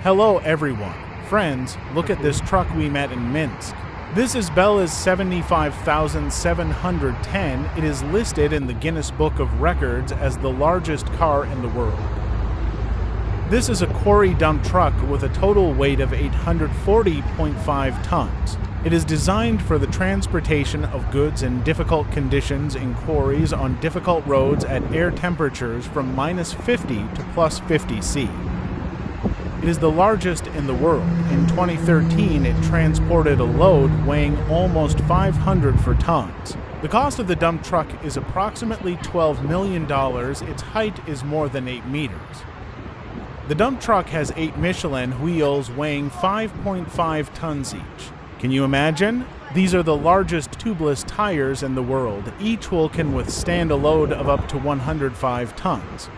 Hello everyone. Friends, look at this truck we met in Minsk. This is BELAZ 75,710. It is listed in the Guinness Book of Records as the largest car in the world. This is a quarry dump truck with a total weight of 840.5 tons. It is designed for the transportation of goods in difficult conditions in quarries on difficult roads at air temperatures from -50 to +50 C. It is the largest in the world. In 2013, it transported a load weighing almost 500 tons. The cost of the dump truck is approximately $12 million. Its height is more than 8 meters. The dump truck has 8 Michelin wheels weighing 5.5 tons each. Can you imagine? These are the largest tubeless tires in the world. Each wheel can withstand a load of up to 105 tons.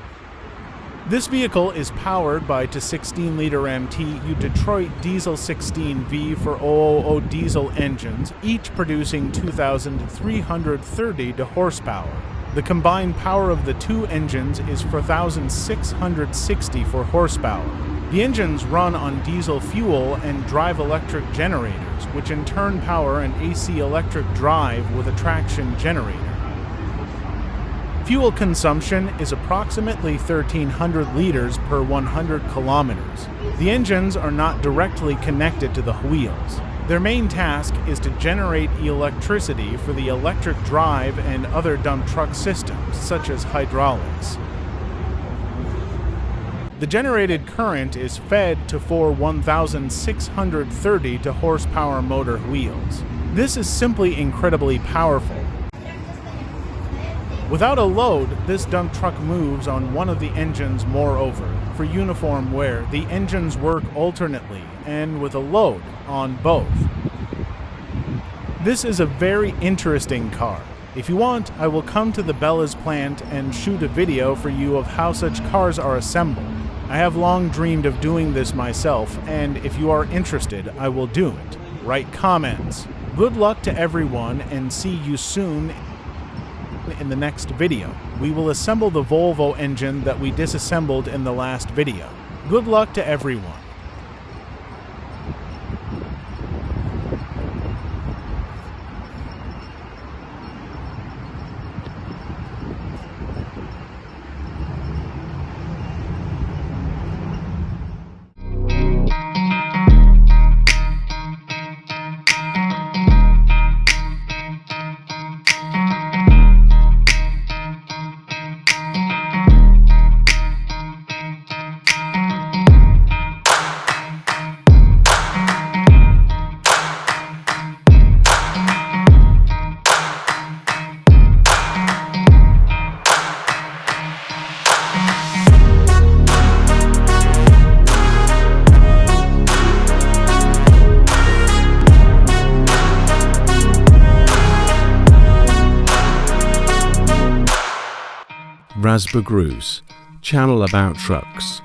This vehicle is powered by a 16-liter MTU Detroit Diesel 16V 400 diesel engines, each producing 2,330 horsepower. The combined power of the two engines is 4,664 horsepower. The engines run on diesel fuel and drive electric generators, which in turn power an AC electric drive with a traction generator. Fuel consumption is approximately 1,300 liters per 100 kilometers. The engines are not directly connected to the wheels. Their main task is to generate electricity for the electric drive and other dump truck systems, such as hydraulics. The generated current is fed to four 1,630 horsepower motor wheels. This is simply incredibly powerful. Without a load, this dump truck moves on one of the engines. Moreover, for uniform wear, the engines work alternately and with a load on both. This is a very interesting car. If you want, I will come to the BELAZ plant and shoot a video for you of how such cars are assembled. I have long dreamed of doing this myself, and if you are interested, I will do it. Write comments. Good luck to everyone, and see you soon in the next video. We will assemble the Volvo engine that we disassembled in the last video. Good luck to everyone. RAZBORGRUZ, channel about trucks.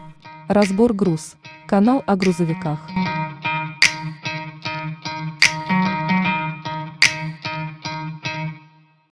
RAZBORGRUZ, канал о грузовиках.